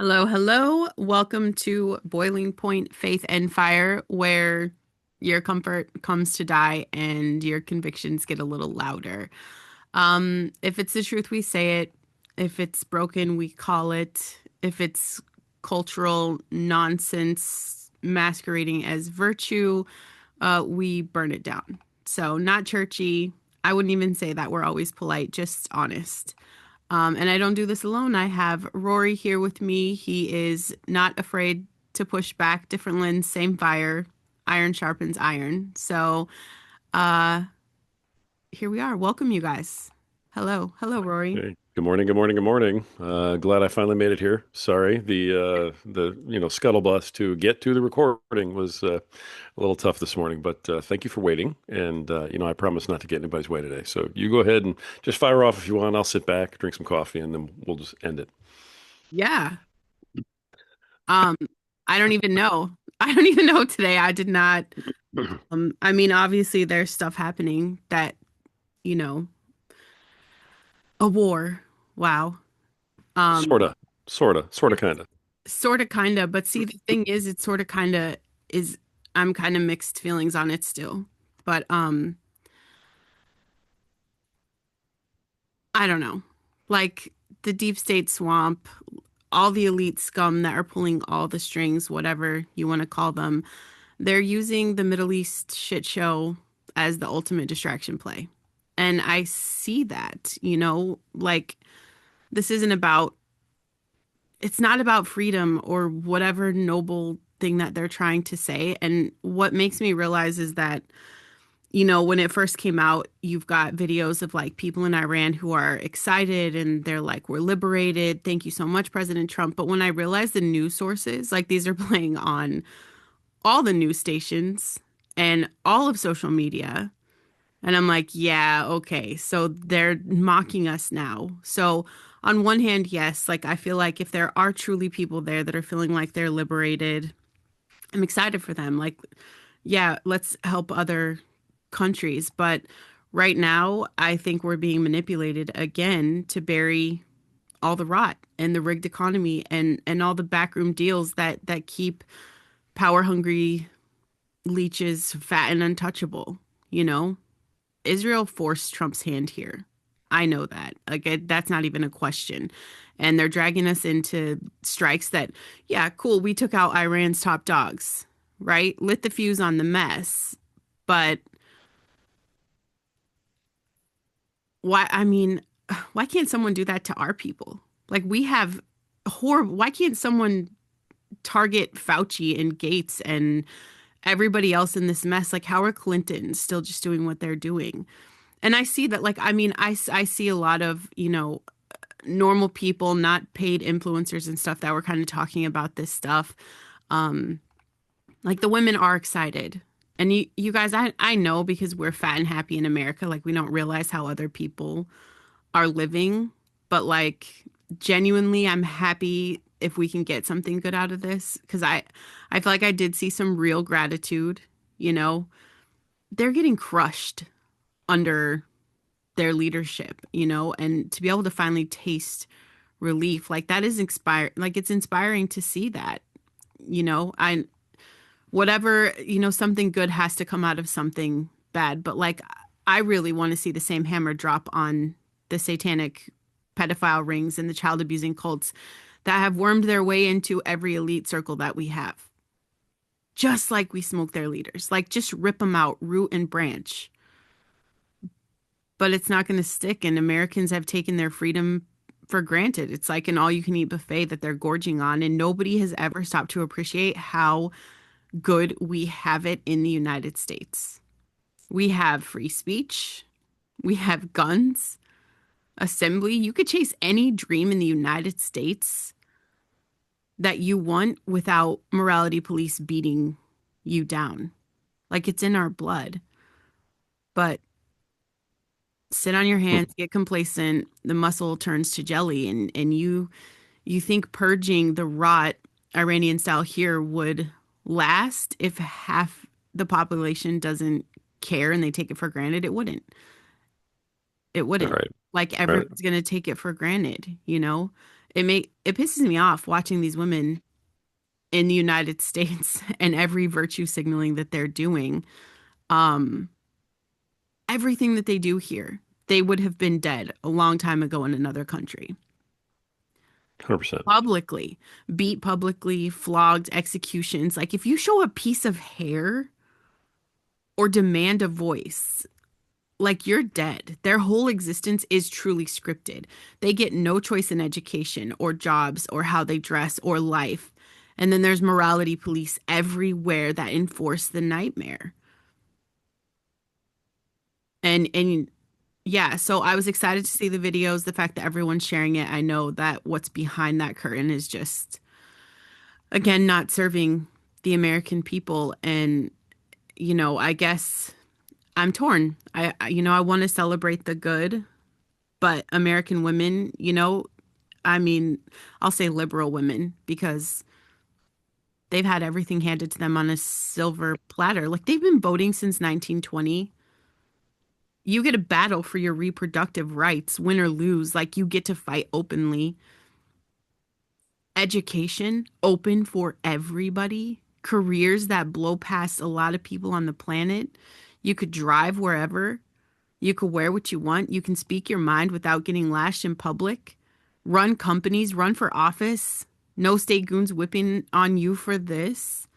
Hello, hello. Welcome to Boiling Point Faith and Fire, where your comfort comes to die and your convictions get a little louder. If it's the truth, we say it. If it's broken, we call it. If it's cultural nonsense masquerading as virtue, we burn it down. So, not churchy. I wouldn't even say that. We're always polite, just honest. And I don't do this alone. I have Rory here with me. He is not afraid to push back. Different lens, same fire. Iron sharpens iron. So uh, here we are. Welcome, you guys. Hello. Hello, Rory. Hey, good morning, good morning, good morning. Glad I finally made it here. Sorry, the scuttlebuss to get to the recording was a little tough this morning, but thank you for waiting. And I promise not to get anybody's way today. So you go ahead and just fire off if you want. I'll sit back, drink some coffee, and then we'll just end it. Yeah. Um, I don't even know. I don't even know today. I did not. I mean, obviously, there's stuff happening that, you know, a war. Wow. Um, Sorta, kinda. Sort of, kind of. But see, the thing is, it's sort of, kind of is. I'm kind of mixed feelings on it still. But I don't know. Like the deep state swamp, all the elite scum that are pulling all the strings, whatever you want to call them, they're using the Middle East shit show as the ultimate distraction play. And I see that, like this isn't about, it's not about freedom or whatever noble thing that they're trying to say. And what makes me realize is that, when it first came out, you've got videos of like people in Iran who are excited and they're like, we're liberated. Thank you so much, President Trump. But when I realized the news sources, like these are playing on all the news stations and all of social media. And I'm like, yeah, okay. So they're mocking us now. So on one hand, yes, like I feel like if there are truly people there that are feeling like they're liberated, I'm excited for them. Like, yeah, let's help other countries. But right now, I think we're being manipulated again to bury all the rot and the rigged economy and all the backroom deals that keep power hungry leeches fat and untouchable. You know, Israel forced Trump's hand here. I know that. That's not even a question. And they're dragging us into strikes that, yeah, cool. We took out Iran's top dogs, right? Lit the fuse on the mess. But why? I mean, why can't someone do that to our people? Like we have horrible. Why can't someone target Fauci and Gates and everybody else in this mess? Like Howard Clinton still just doing what they're doing. And I see that, like, I mean, I see a lot of, normal people, not paid influencers and stuff that were kind of talking about this stuff. Um, like the women are excited. And you guys, I know because we're fat and happy in America, like we don't realize how other people are living. But like genuinely, I'm happy if we can get something good out of this because I feel like I did see some real gratitude, you know. They're getting crushed under their leadership, and to be able to finally taste relief, like that is inspire like it's inspiring to see that, I whatever, something good has to come out of something bad, but like I really want to see the same hammer drop on the satanic pedophile rings and the child abusing cults that have wormed their way into every elite circle that we have. Just like we smoke their leaders, like just rip them out root and branch. But it's not going to stick. And Americans have taken their freedom for granted. It's like an all you can eat buffet that they're gorging on. And nobody has ever stopped to appreciate how good we have it in the United States. We have free speech, we have guns, assembly. You could chase any dream in the United States that you want without morality police beating you down. Like it's in our blood. But sit on your hands, get complacent, the muscle turns to jelly, and you think purging the rot Iranian style here would last if half the population doesn't care and they take it for granted? It wouldn't. It All wouldn't. right, Like all right. everyone's gonna take it for granted. it pisses me off watching these women in the United States and every virtue signaling that they're doing. Um, Everything that they do here, they would have been dead a long time ago in another country. 100%. Publicly, beat publicly, flogged, executions. Like if you show a piece of hair or demand a voice, like you're dead. Their whole existence is truly scripted. They get no choice in education or jobs or how they dress or life. And then there's morality police everywhere that enforce the nightmare. And yeah, so I was excited to see the videos, the fact that everyone's sharing it. I know that what's behind that curtain is just again not serving the American people. And I guess I'm torn. I want to celebrate the good, but American women, I mean, I'll say liberal women because they've had everything handed to them on a silver platter. Like they've been voting since 1920. You get a battle for your reproductive rights, win or lose. Like you get to fight openly. Education open for everybody. Careers that blow past a lot of people on the planet. You could drive wherever. You could wear what you want. You can speak your mind without getting lashed in public. Run companies, run for office. No state goons whipping on you for this.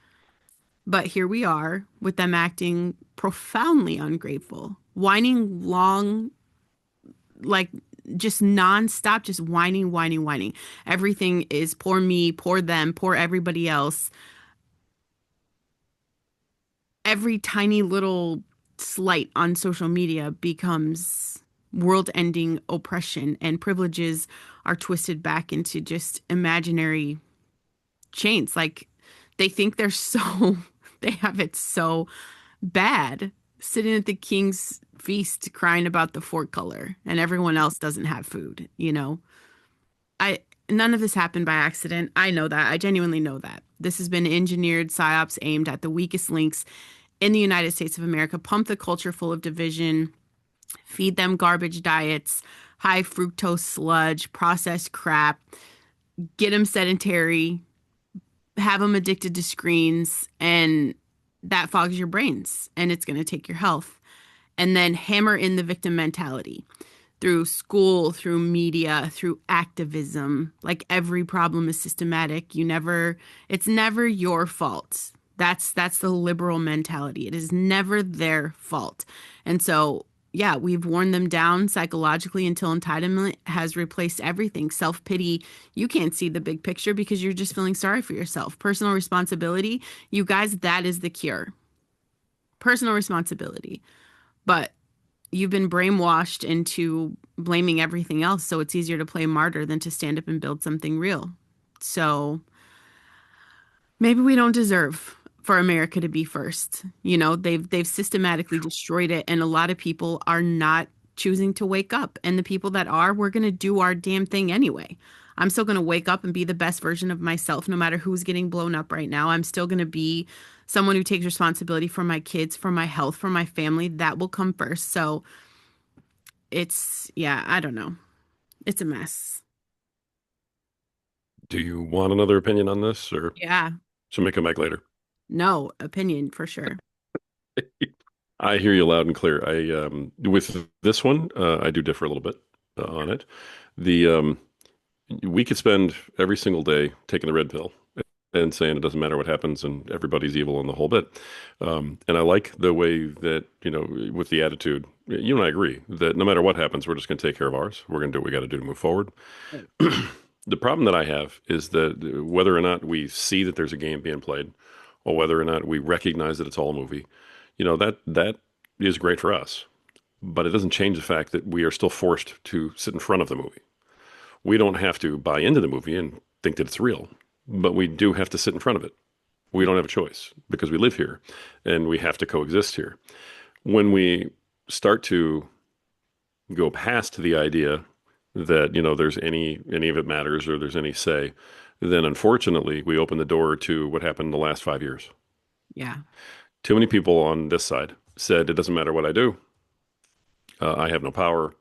But here we are with them acting profoundly ungrateful, whining long, like just nonstop, just whining, whining, whining. Everything is poor me, poor them, poor everybody else. Every tiny little slight on social media becomes world-ending oppression, and privileges are twisted back into just imaginary chains. Like they think they're so, they have it so bad, sitting at the king's feast crying about the fork color, and everyone else doesn't have food. I None of this happened by accident. I know that. I genuinely know that. This has been engineered psyops aimed at the weakest links in the United States of America, pump the culture full of division, feed them garbage diets, high fructose sludge, processed crap, get them sedentary, have them addicted to screens, and that fogs your brains and it's going to take your health. And then hammer in the victim mentality through school, through media, through activism. Like every problem is systematic. It's never your fault. That's the liberal mentality. It is never their fault. And so, yeah, we've worn them down psychologically until entitlement has replaced everything. Self-pity, you can't see the big picture because you're just feeling sorry for yourself. Personal responsibility, you guys, that is the cure. Personal responsibility. But you've been brainwashed into blaming everything else, so it's easier to play martyr than to stand up and build something real. So maybe we don't deserve for America to be first. They've systematically destroyed it, and a lot of people are not choosing to wake up. And the people that are, we're going to do our damn thing anyway. I'm still going to wake up and be the best version of myself, no matter who's getting blown up right now. I'm still going to be someone who takes responsibility for my kids, for my health, for my family. That will come first. So yeah, I don't know. It's a mess. Do you want another opinion on this, or Yeah, should make a mic later? no opinion for sure. I hear you loud and clear. With this one, I do differ a little bit on it. The We could spend every single day taking the red pill and saying it doesn't matter what happens and everybody's evil and the whole bit. And I like the way that, with the attitude, you and I agree that no matter what happens, we're just going to take care of ours. We're going to do what we got to do to move forward. Right. The problem that I have is that whether or not we see that there's a game being played, or whether or not we recognize that it's all a movie, that is great for us. But it doesn't change the fact that we are still forced to sit in front of the movie. We don't have to buy into the movie and think that it's real, but we do have to sit in front of it. We don't have a choice because we live here and we have to coexist here. When we start to go past the idea that, there's any of it matters or there's any say, then unfortunately we open the door to what happened in the last 5 years. Yeah. Too many people on this side said, it doesn't matter what I do. I have no power.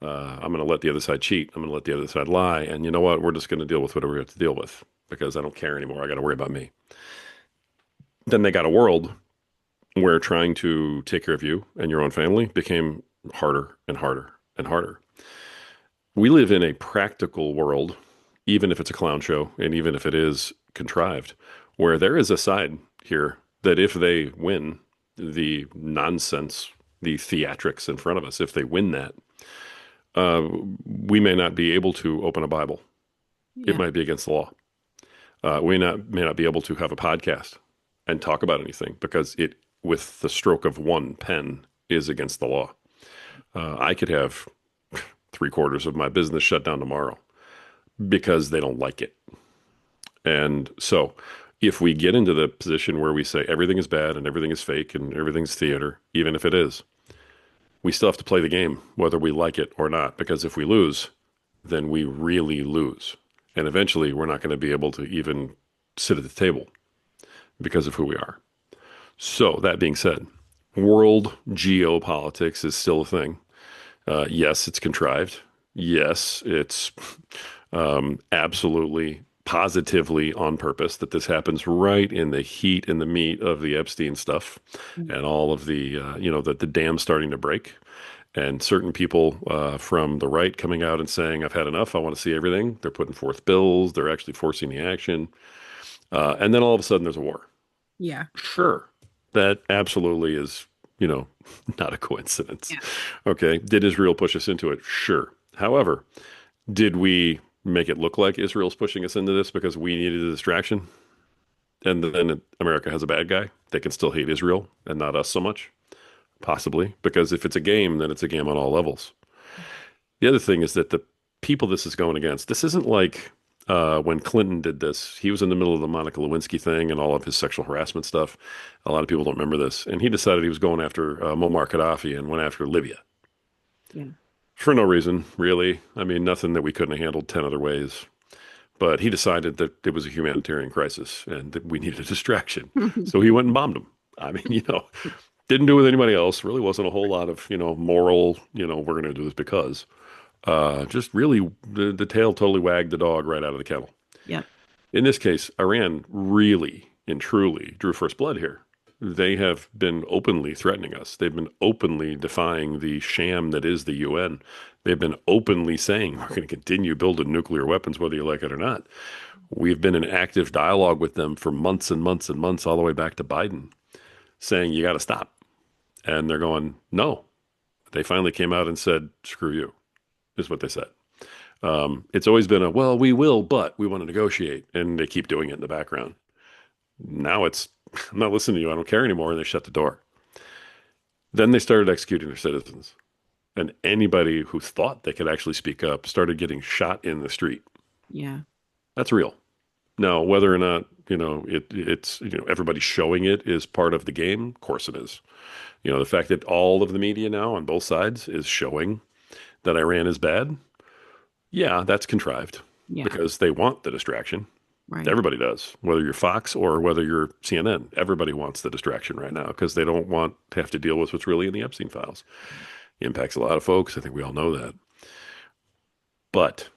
I'm going to let the other side cheat. I'm going to let the other side lie. And you know what? We're just going to deal with whatever we have to deal with because I don't care anymore. I got to worry about me. Then they got a world where trying to take care of you and your own family became harder and harder and harder. We live in a practical world, even if it's a clown show and even if it is contrived, where there is a side here that if they win the nonsense, the theatrics in front of us, if they win that, uh, we may not be able to open a Bible. It Yeah. might be against the law. We may not be able to have a podcast and talk about anything because it, with the stroke of one pen, is against the law. I could have three-quarters of my business shut down tomorrow because they don't like it. And so if we get into the position where we say everything is bad and everything is fake and everything's theater, even if it is, we still have to play the game, whether we like it or not, because if we lose, then we really lose. And eventually we're not going to be able to even sit at the table because of who we are. So that being said, world geopolitics is still a thing. Yes, it's contrived. Yes, it's absolutely positively on purpose that this happens right in the heat and the meat of the Epstein stuff and all of the, the dam starting to break. And certain people from the right coming out and saying, I've had enough. I want to see everything. They're putting forth bills. They're actually forcing the action. And then all of a sudden there's a war. Yeah. Sure. That absolutely is, you know, not a coincidence. Yeah. Okay. Did Israel push us into it? Sure. However, did we make it look like Israel's pushing us into this because we needed a distraction? And then America has a bad guy. They can still hate Israel and not us so much? Possibly. Because if it's a game, then it's a game on all levels. The other thing is that the people this is going against, this isn't like when Clinton did this. He was in the middle of the Monica Lewinsky thing and all of his sexual harassment stuff. A lot of people don't remember this. And he decided he was going after Muammar Gaddafi and went after Libya Yeah. for no reason, really. I mean, nothing that we couldn't have handled 10 other ways. But he decided that it was a humanitarian crisis and that we needed a distraction. So he went and bombed him. I mean, didn't do it with anybody else. Really wasn't a whole lot of, moral, we're going to do this because. Just really, the tail totally wagged the dog right out of the kennel. Yep. In this case, Iran really and truly drew first blood here. They have been openly threatening us. They've been openly defying the sham that is the UN. They've been openly saying we're going to continue building nuclear weapons, whether you like it or not. We've been in active dialogue with them for months and months and months, all the way back to Biden, saying you got to stop. And they're going, no. They finally came out and said, screw you, is what they said. It's always been well, we will, but we want to negotiate. And they keep doing it in the background. Now it's, I'm not listening to you. I don't care anymore. And they shut the door. Then they started executing their citizens. And anybody who thought they could actually speak up started getting shot in the street. Yeah. That's real. Now, whether or not, it's, everybody showing it is part of the game, of course it is. The fact that all of the media now on both sides is showing that Iran is bad, yeah, that's contrived Yeah. because they want the distraction. Right. Everybody does, whether you're Fox or whether you're CNN. Everybody wants the distraction right now because they don't want to have to deal with what's really in the Epstein files. It impacts a lot of folks. I think we all know that. But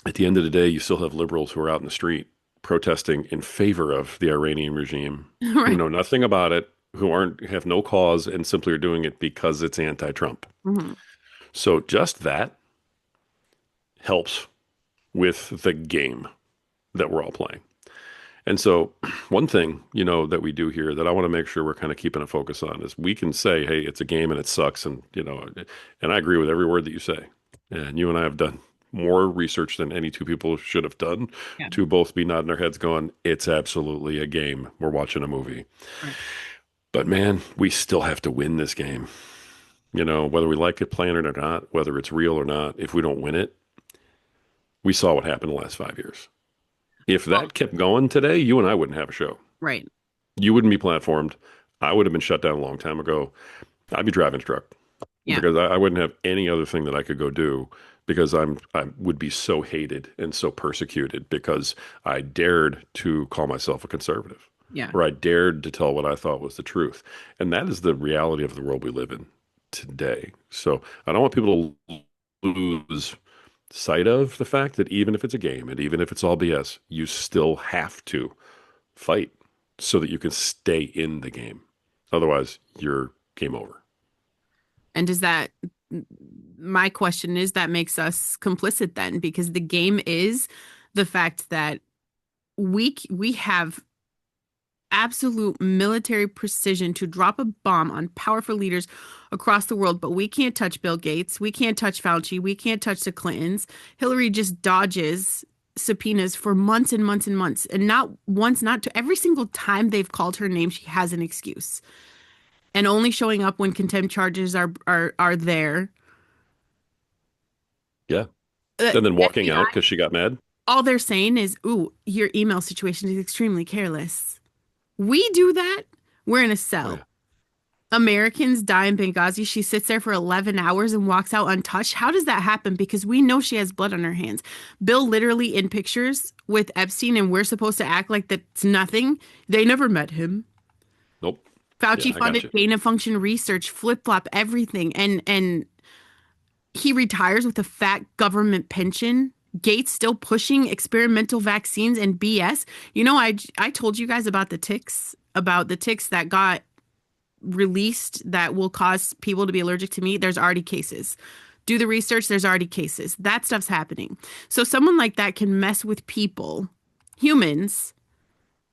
at the end of the day, you still have liberals who are out in the street protesting in favor of the Iranian regime, who Right. know nothing about it, who have no cause and simply are doing it because it's anti-Trump. Hmm. So just that helps with the game that we're all playing. And so one thing, that we do here that I want to make sure we're kind of keeping a focus on is we can say, hey, it's a game and it sucks. And I agree with every word that you say. And you and I have done more research than any two people should have done Yeah. to both be nodding our heads going, it's absolutely a game. We're watching a movie. Right. But man, we still have to win this game. Whether we like it playing it or not, whether it's real or not, if we don't win it, we saw what happened the last 5 years. If Well, that kept going today, you and I wouldn't have a show. right. You wouldn't be platformed. I would have been shut down a long time ago. I'd be driving a truck Yeah. because I wouldn't have any other thing that I could go do because I would be so hated and so persecuted because I dared to call myself a conservative Yeah. or I dared to tell what I thought was the truth. And that is the reality of the world we live in. today. So I don't want people to lose sight of the fact that even if it's a game and even if it's all BS, you still have to fight so that you can stay in the game. Otherwise, you're game over. And does that, my question is, that makes us complicit then? Because the game is the fact that we have absolute military precision to drop a bomb on powerful leaders across the world, but we can't touch Bill Gates, we can't touch Fauci, we can't touch the Clintons. Hillary just dodges subpoenas for months and months and months, and not once, not to every single time they've called her name, she has an excuse, and only showing up when contempt charges are there. Yeah. And then walking FBI, out because she got mad. all they're saying is, "Ooh, your email situation is extremely careless." We do that. We're in a Oh, cell. yeah. Americans die in Benghazi. She sits there for 11 hours and walks out untouched. How does that happen? Because we know she has blood on her hands. Bill literally in pictures with Epstein, and we're supposed to act like that's nothing. They never met him. Nope. Yeah, Fauci I got funded you. gain of function research, flip flop everything, and he retires with a fat government pension. Gates still pushing experimental vaccines and BS. I told you guys about the ticks that got released that will cause people to be allergic to meat. There's already cases. Do the research, there's already cases. That stuff's happening. So someone like that can mess with people, humans,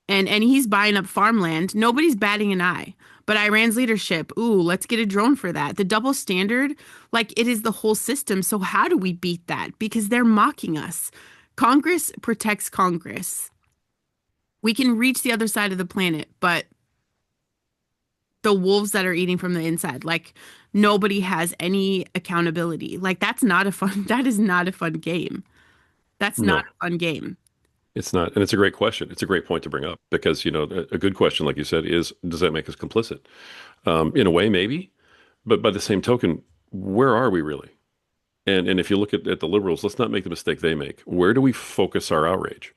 and he's buying up farmland. Nobody's batting an eye. But Iran's leadership, ooh, let's get a drone for that. The double standard, like it is the whole system. So how do we beat that? Because they're mocking us. Congress protects Congress. We can reach the other side of the planet, but the wolves that are eating from the inside, like nobody has any accountability. Like that's not a fun, that is not a fun game. That's not No, a fun game. it's not. And it's a great question. It's a great point to bring up because, a good question, like you said, is does that make us complicit? In a way, maybe. But by the same token, where are we really? And if you look at the liberals, let's not make the mistake they make. Where do we focus our outrage?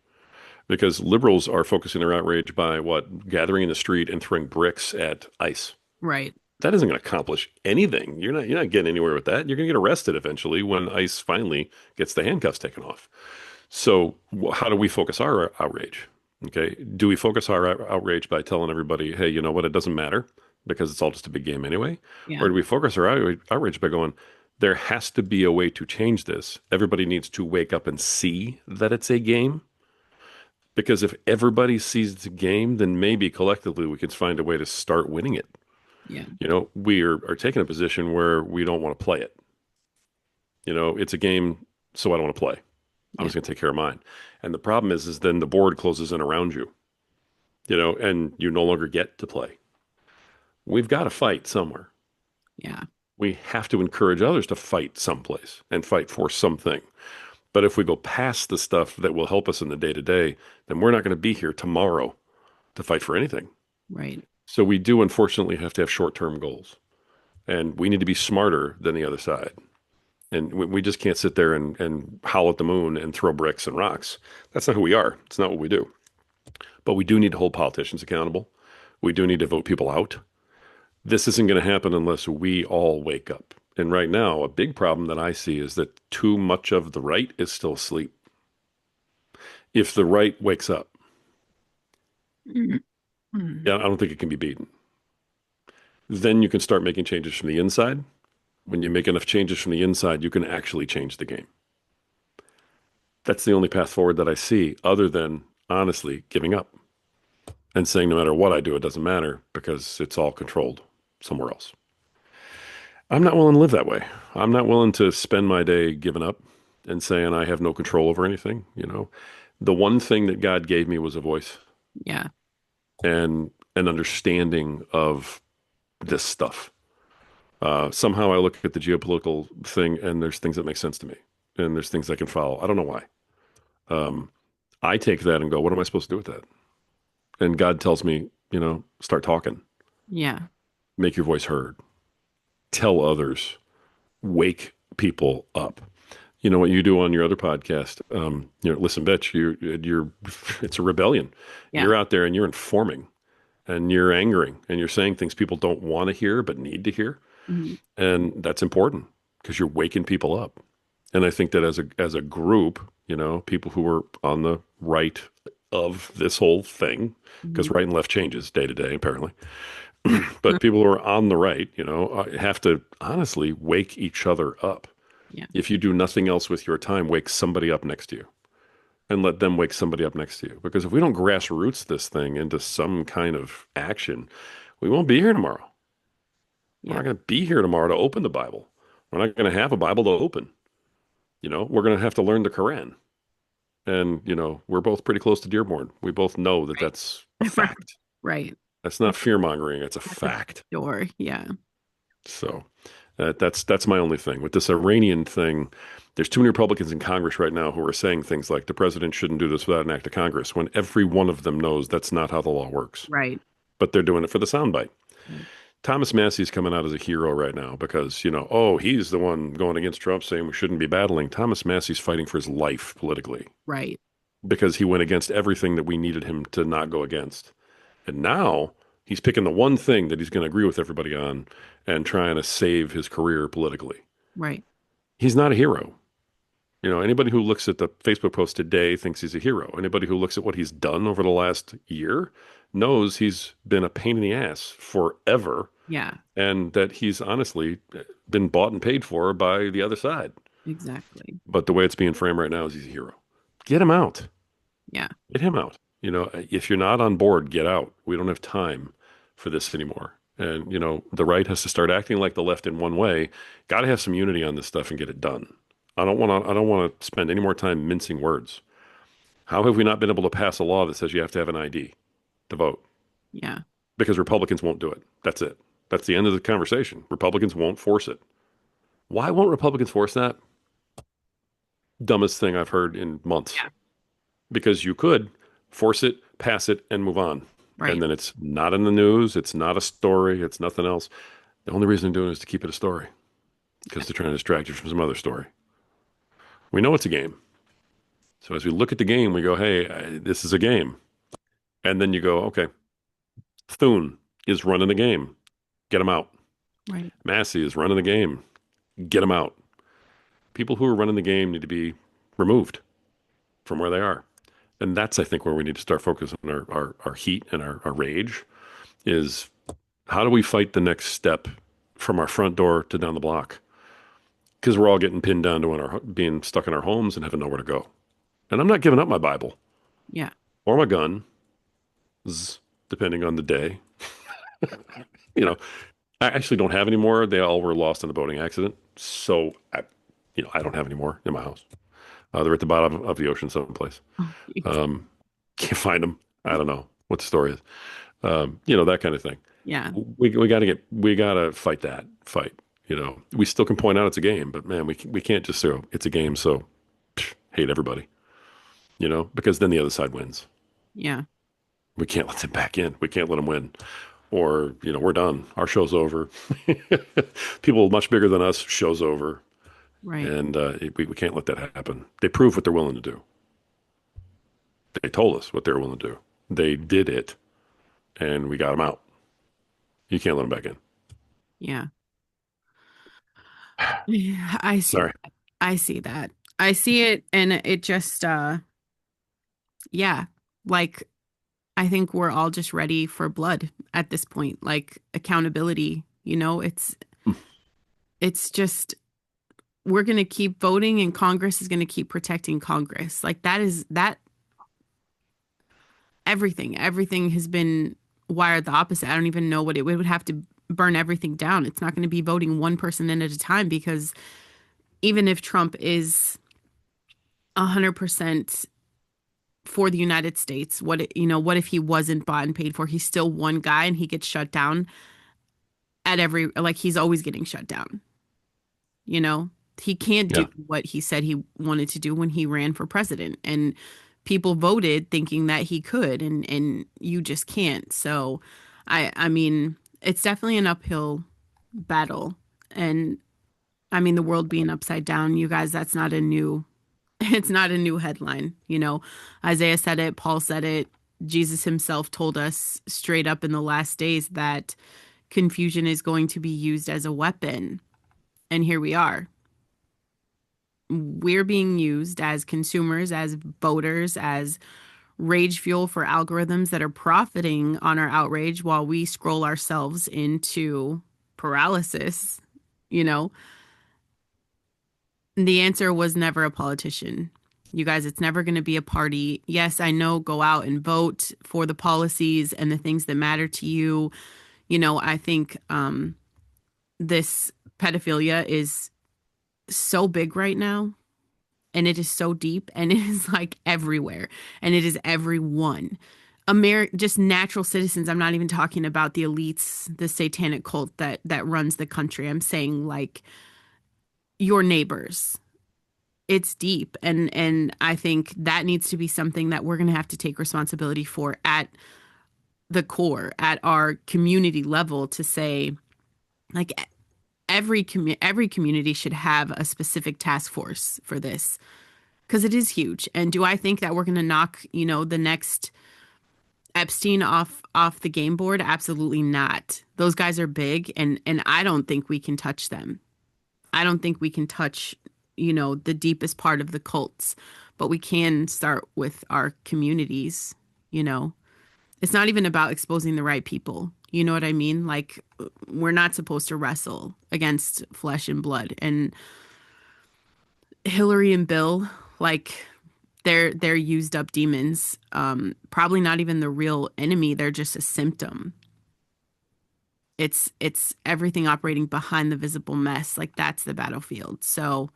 Because liberals are focusing their outrage by what? Gathering in the street and throwing bricks at ICE. Right. That isn't going to accomplish anything. You're not getting anywhere with that. You're going to get arrested eventually when ICE finally gets the handcuffs taken off. So how do we focus our outrage? Okay. Do we focus our outrage by telling everybody, hey, you know what? It doesn't matter because it's all just a big game anyway? Yeah. Or do we focus our outrage by going, there has to be a way to change this. Everybody needs to wake up and see that it's a game. Because if everybody sees it's a game, then maybe collectively we can find a way to start winning it. Yeah. We are taking a position where we don't want to play it. It's a game, so I don't want to play. I'm Yeah. just going to take care of mine. And the problem is then the board closes in around you, and you no longer get to play. We've got to fight somewhere. Yeah. We have to encourage others to fight someplace and fight for something. But if we go past the stuff that will help us in the day to day, then we're not going to be here tomorrow to fight for anything. Right. So we do unfortunately have to have short-term goals, and we need to be smarter than the other side. And we just can't sit there and howl at the moon and throw bricks and rocks. That's not who we are. It's not what we do. But we do need to hold politicians accountable. We do need to vote people out. This isn't going to happen unless we all wake up. And right now, a big problem that I see is that too much of the right is still asleep. If the right wakes up, Mhm. yeah, I don't think it can be beaten. Then you can start making changes from the inside. When you make enough changes from the inside, you can actually change the game. That's the only path forward that I see, other than honestly giving up and saying no matter what I do, it doesn't matter because it's all controlled somewhere else. I'm not willing to live that way. I'm not willing to spend my day giving up and saying I have no control over anything. The one thing that God gave me was a voice Yeah. and an understanding of this stuff. Somehow I look at the geopolitical thing and there's things that make sense to me and there's things I can follow. I don't know why. Um, I take that and go, what am I supposed to do with that? And God tells me, start talking, Yeah. make your voice heard, tell others, wake people up. You know what you do on your other podcast? Listen, bitch, you're, it's a rebellion. Yeah. You're out there and you're informing and you're angering and you're saying things people don't want to hear but need to hear. Mhm. And that's important because you're waking people up. And I think that as a group, people who are on the right of this whole thing, because Mhm. right and left changes day to day, apparently. But people who are on the right, have to honestly wake each other up. Yeah. If you do nothing else with your time, wake somebody up next to you and let them wake somebody up next to you. Because if we don't grassroots this thing into some kind of action, we won't be here tomorrow. We're Yeah. not going to be here tomorrow to open the Bible. We're not going to have a Bible to open. We're going to have to learn the Quran. And, we're both pretty close to Dearborn. We both know that Right. that's a Right. fact. Right. That's not fear mongering. It's a At the fact. door. Yeah. So that's my only thing with this Iranian thing. There's too many Republicans in Congress right now who are saying things like the president shouldn't do this without an act of Congress, when every one of them knows that's not how the law works. Right. But they're doing it for the soundbite. Right. Thomas Massey's coming out as a hero right now because, oh, he's the one going against Trump saying we shouldn't be battling. Thomas Massey's fighting for his life politically Right. because he went against everything that we needed him to not go against. And now he's picking the one thing that he's going to agree with everybody on and trying to save his career politically. Right. He's not a hero. Anybody who looks at the Facebook post today thinks he's a hero. Anybody who looks at what he's done over the last year knows he's been a pain in the ass forever Yeah. and that he's honestly been bought and paid for by the other side. Exactly. But the way it's being framed right now is he's a hero. Get him out. Yeah. Get him out. If you're not on board, get out. We don't have time for this anymore. And, the right has to start acting like the left in one way. Got to have some unity on this stuff and get it done. I don't want to spend any more time mincing words. How have we not been able to pass a law that says you have to have an ID to vote? Yeah. Because Republicans won't do it. That's it. That's the end of the conversation. Republicans won't force it. Why won't Republicans force that? Dumbest thing I've heard in months. Yeah. Because you could force it, pass it, and move on. And Right. then it's not in the news. It's not a story. It's nothing else. The only reason they're doing it is to keep it a story because they're trying to distract you from some other story. We know it's a game. So as we look at the game, we go, hey, this is a game. And then you go, okay, Thune is running the game. Get him out. Right. Massey is running the game. Get him out. People who are running the game need to be removed from where they are. And that's, I think, where we need to start focusing our heat and our rage is how do we fight the next step from our front door to down the block? Because we're all getting pinned down to being stuck in our homes and having nowhere to go. And I'm not giving up my Bible Yeah. or my gun, depending on the day. You know, I actually don't have any more. They all were lost in a boating accident. So I don't have any more in my house. They're at the bottom of the ocean someplace. Oh, geez. Um, can't find them. I don't know what the story is. That kind of thing. Yeah. We gotta fight that fight. We still can point out it's a game, but man, we can't just say oh, it's a game. So hate everybody, because then the other side wins. Yeah. We can't let them back in. We can't let them win. Or, we're done. Our show's over. People much bigger than us, show's over. Right. And we can't let that happen. They prove what they're willing to do. They told us what they were willing to do. They did it, and we got them out. You can't let them back in. Yeah. Yeah. I see Sorry. that. I see that. I see it and it just yeah. Like I think we're all just ready for blood at this point. Like accountability, it's just we're going to keep voting and Congress is going to keep protecting Congress. Like that everything has been wired the opposite. I don't even know what it would have to burn everything down. It's not going to be voting one person in at a time because even if Trump is 100% for the United States, what if he wasn't bought and paid for? He's still one guy and he gets shut down like he's always getting shut down. You know, he can't do Yeah. what he said he wanted to do when he ran for president. And people voted thinking that he could, and you just can't. So I mean, it's definitely an uphill battle. And I mean, the world being upside down, you guys, that's not a new it's not a new headline. Isaiah said it, Paul said it, Jesus himself told us straight up in the last days that confusion is going to be used as a weapon. And here we are. We're being used as consumers, as voters, as rage fuel for algorithms that are profiting on our outrage while we scroll ourselves into paralysis. You know, the answer was never a politician. You guys, it's never going to be a party. Yes, I know, go out and vote for the policies and the things that matter to you. I think this pedophilia is so big right now, and it is so deep, and it is like everywhere, and it is everyone. Just natural citizens. I'm not even talking about the elites, the satanic cult that runs the country. I'm saying like your neighbors. It's deep, and I think that needs to be something that we're going to have to take responsibility for at the core, at our community level, to say like every community should have a specific task force for this, because it is huge. And do I think that we're going to knock, the next Epstein off the game board? Absolutely not. Those guys are big, and I don't think we can touch them. I don't think we can touch, the deepest part of the cults, but we can start with our communities, you know. It's not even about exposing the right people. You know what I mean? Like, we're not supposed to wrestle against flesh and blood. And Hillary and Bill, like, they're used up demons. Probably not even the real enemy. They're just a symptom. It's everything operating behind the visible mess. Like, that's the battlefield. So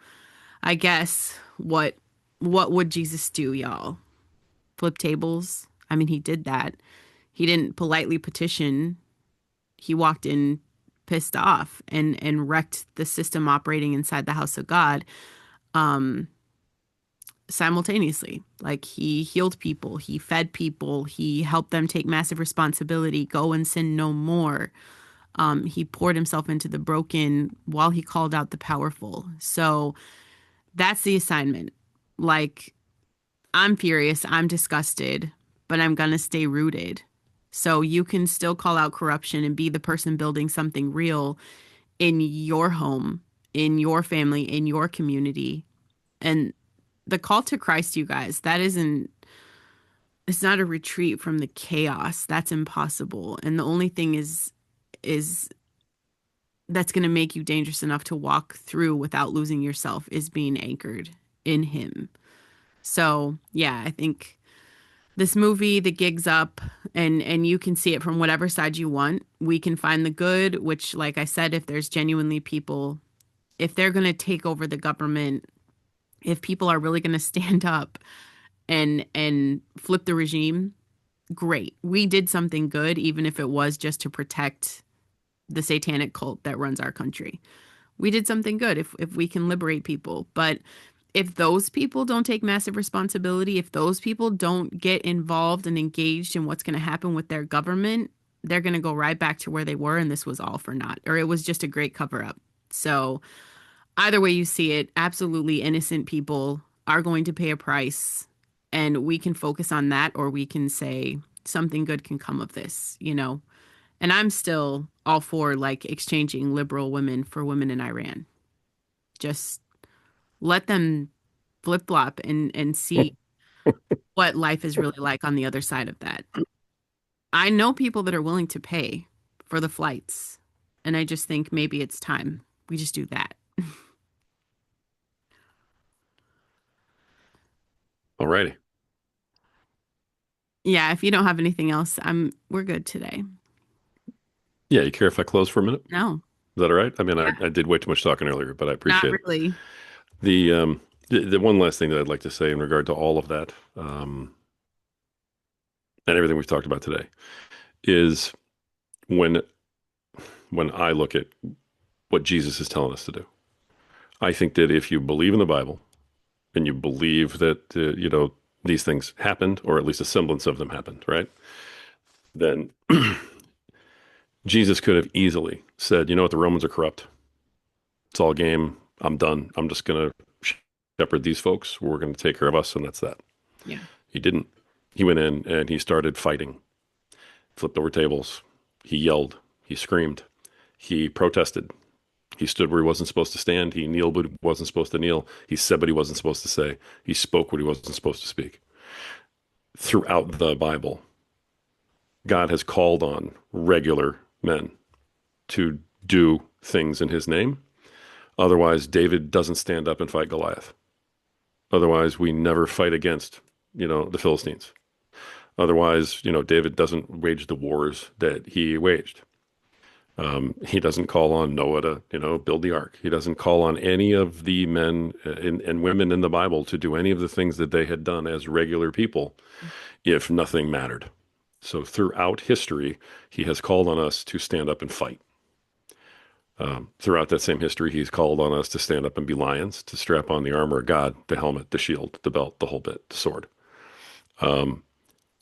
I guess what would Jesus do, y'all? Flip tables? I mean, he did that. He didn't politely petition. He walked in pissed off and wrecked the system operating inside the house of God simultaneously. Like, he healed people, he fed people, he helped them take massive responsibility, go and sin no more. He poured himself into the broken while he called out the powerful. So that's the assignment. Like, I'm furious, I'm disgusted, but I'm gonna stay rooted. So you can still call out corruption and be the person building something real in your home, in your family, in your community. And the call to Christ, you guys, it's not a retreat from the chaos. That's impossible. And the only thing is that's going to make you dangerous enough to walk through without losing yourself is being anchored in him. So, yeah, I think this movie, the gig's up, and you can see it from whatever side you want. We can find the good, which, like I said, if there's genuinely people, if they're going to take over the government, if people are really going to stand up and flip the regime, great. We did something good, even if it was just to protect the satanic cult that runs our country. We did something good if we can liberate people. But if those people don't take massive responsibility, if those people don't get involved and engaged in what's going to happen with their government, they're going to go right back to where they were, and this was all for naught, or it was just a great cover up. So either way you see it, absolutely innocent people are going to pay a price, and we can focus on that, or we can say something good can come of this. And I'm still all for like exchanging liberal women for women in Iran. Just let them flip flop and see what life is really like on the other side of that. I know people that are willing to pay for the flights, and I just think maybe it's time we just do that. Alrighty. Yeah, if you don't have anything else, we're good today. Yeah, you care if I close for a minute? No, Is that all right? I mean, yeah, I did way too much talking earlier, but I not appreciate it. really. The one last thing that I'd like to say in regard to all of that, and everything we've talked about today is when I look at what Jesus is telling us to do, I think that if you believe in the Bible and you believe that these things happened, or at least a semblance of them happened, right? Then Jesus could have easily said, you know what, the Romans are corrupt. It's all game. I'm done. I'm just going to shepherd these folks. We're going to take care of us, and that's that. Yeah. He didn't. He went in and he started fighting, flipped over tables. He yelled. He screamed. He protested. He stood where he wasn't supposed to stand. He kneeled but he wasn't supposed to kneel. He said what he wasn't supposed to say. He spoke what he wasn't supposed to speak. Throughout the Bible, God has called on regular men to do things in his name. Otherwise, David doesn't stand up and fight Goliath. Otherwise, we never fight against, the Philistines. Otherwise, David doesn't wage the wars that he waged. He doesn't call on Noah to, build the ark. He doesn't call on any of the men and women in the Bible to do any of the things that they had done as regular people if nothing mattered. So throughout history, he has called on us to stand up and fight. Throughout that same history, he's called on us to stand up and be lions, to strap on the armor of God, the helmet, the shield, the belt, the whole bit, the sword. Um,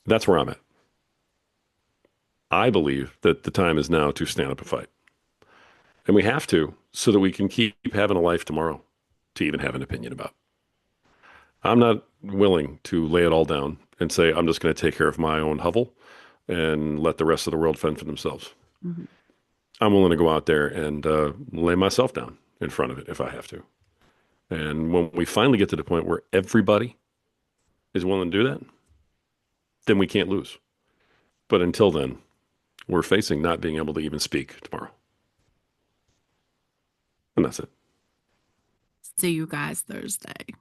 that's where I'm at. I believe that the time is now to stand up and fight. And we have to so that we can keep having a life tomorrow to even have an opinion about. I'm not willing to lay it all down and say, I'm just going to take care of my own hovel and let the rest of the world fend for themselves. Mhm. I'm willing to go out there and lay myself down in front of it if I have to. And when we finally get to the point where everybody is willing to do that, then we can't lose. But until then, we're facing not being able to even speak tomorrow. And that's it. See you guys Thursday.